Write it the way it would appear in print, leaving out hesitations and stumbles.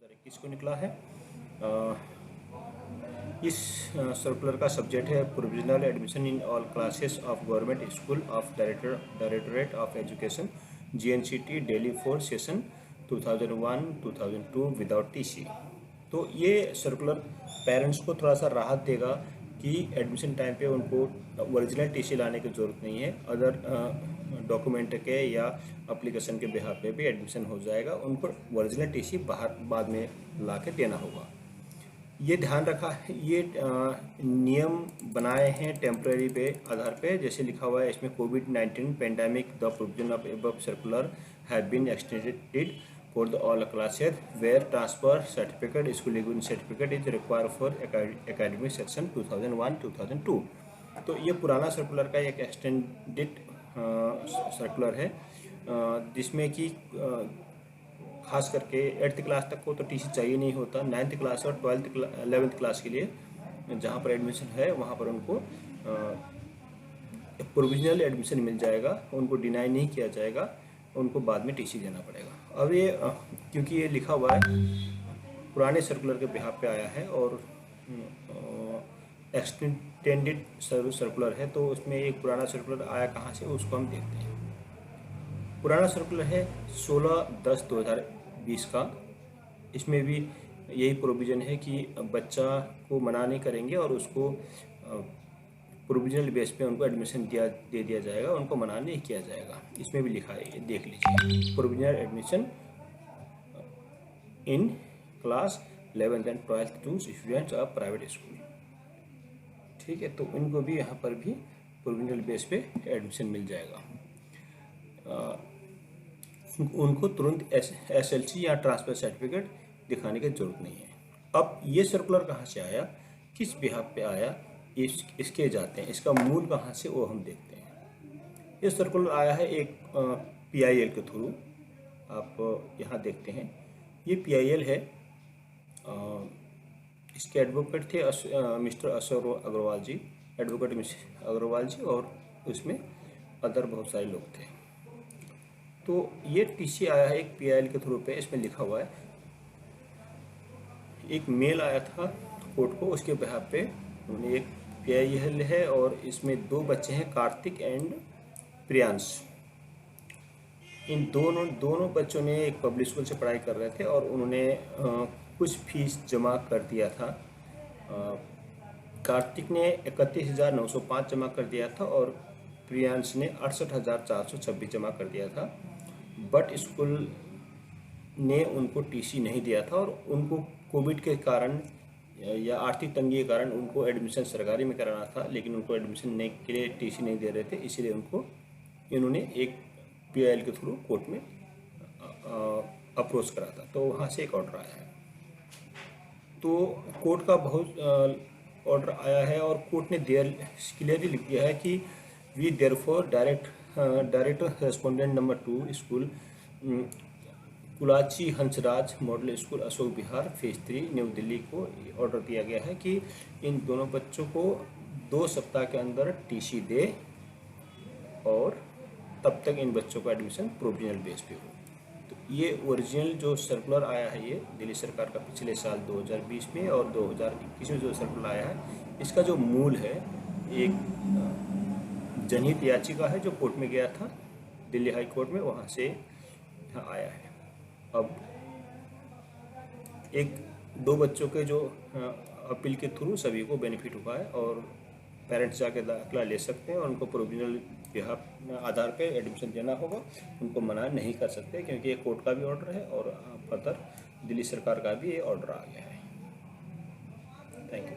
2021 को निकला है। इस सर्कुलर का सब्जेक्ट है provisional admission in all classes of government school of directorate of education GNCT Delhi for session 2001-2002 without TC। तो ये सर्कुलर पेरेंट्स को थोड़ा सा राहत देगा कि एडमिशन टाइम पे उनको ओरिजिनल TC लाने की ज़रूरत नहीं है, अदर डॉक्यूमेंट के या एप्लीकेशन के बिहार पे भी एडमिशन हो जाएगा। उनको ओरिजिनल TC बाद में ला के देना होगा। ये ध्यान रखा है, ये नियम बनाए हैं टेम्पररी पे आधार पे, जैसे लिखा हुआ है इसमें कोविड-19 pandemic the provision of above circular have been extended for the all classes where transfer certificate school certificate is required for academic section 2001-2002। तो ये पुराना सर्कुलर का एक एक्सटेंडेड सर्कुलर है, जिसमें कि खास करके 8th क्लास तक को तो TC चाहिए नहीं होता। 9th क्लास और 11th क्लास के लिए जहाँ पर एडमिशन है वहाँ पर उनको प्रोविजनल एडमिशन मिल जाएगा, उनको डिनाई नहीं किया जाएगा, उनको बाद में TC देना पड़ेगा। अब ये क्योंकि ये लिखा हुआ है पुराने सर्कुलर के बिहाफ पे आया है और एक्सटेंडेड सर्कुलर है, तो उसमें एक पुराना सर्कुलर आया कहाँ से उसको हम देखते हैं। पुराना सर्कुलर है 16/10/2020 का। इसमें भी यही प्रोविज़न है कि बच्चा को मना नहीं करेंगे और उसको प्रोविजनल बेस पे उनको एडमिशन दे दिया जाएगा, उनको मना नहीं किया जाएगा। इसमें भी लिखा है, देख लीजिए, provisional admission in class 11th and 12th to students of private school. ठीक है, तो इनको भी यहाँ पर भी प्रोविजनल बेस पे एडमिशन मिल जाएगा। उनको तुरंत SLC या ट्रांसफर सर्टिफिकेट दिखाने की जरूरत नहीं है। अब ये सर्कुलर कहाँ से आया, किस बिहाफ पे आया, इसके जाते हैं, इसका मूल कहाँ से वो हम देखते हैं। ये सर्कुलर आया है एक PIL के थ्रू, आप यहाँ देखते हैं, ये PIL है। इसके एडवोकेट थे मिस्टर अशोक अग्रवाल जी, एडवोकेट मिस्टर अग्रवाल जी, और उसमें अदर बहुत सारे लोग थे। तो ये TC आया है एक PIL के थ्रू पे। इसमें लिखा हुआ है, एक मेल आया था कोर्ट को, उसके बिहाफ पे उन्होंने एक PIL है और इसमें 2 बच्चे हैं, कार्तिक एंड प्रियांश। इन दोनों बच्चों ने एक पब्लिक स्कूल से पढ़ाई कर रहे थे और उन्होंने कुछ फीस जमा कर दिया था। कार्तिक ने 31,905 जमा कर दिया था और प्रियांश ने 68,426 जमा कर दिया था। बट स्कूल ने उनको TC नहीं दिया था और उनको कोविड के कारण या आर्थिक तंगी के कारण उनको एडमिशन सरकारी में कराना था, लेकिन उनको एडमिशन के लिए TC नहीं दे रहे थे, इसीलिए इन्होंने एक PIL के थ्रू कोर्ट में अप्रोच करा था। तो वहाँ से एक ऑर्डर आया है। तो कोर्ट का बहुत ऑर्डर आया है और कोर्ट ने क्लियरली लिख दिया है कि we therefore direct respondent number 2 school Kulachi Hansraj model school Ashok Vihar phase 3 new Delhi को ऑर्डर दिया गया है कि इन दोनों बच्चों को 2 सप्ताह के अंदर TC दे और तब तक इन बच्चों का एडमिशन प्रोविजनल बेस पे हो। तो ये ओरिजिनल जो सर्कुलर आया है, ये दिल्ली सरकार का पिछले साल 2020 में और 2021 में जो सर्कुलर आया है, इसका जो मूल है एक जनहित याचिका है जो कोर्ट में गया था, दिल्ली हाई कोर्ट में, वहाँ से यहाँ आया है। अब 2 बच्चों के जो अपील के थ्रू सभी को बेनिफिट हुआ है और पेरेंट्स जाके दाखिला ले सकते हैं और उनको प्रोविजनल बिहाफ आधार पे एडमिशन देना होगा, उनको मना नहीं कर सकते, क्योंकि ये कोर्ट का भी ऑर्डर है और फर्दर दिल्ली सरकार का भी ये ऑर्डर आ गया है। Thank you.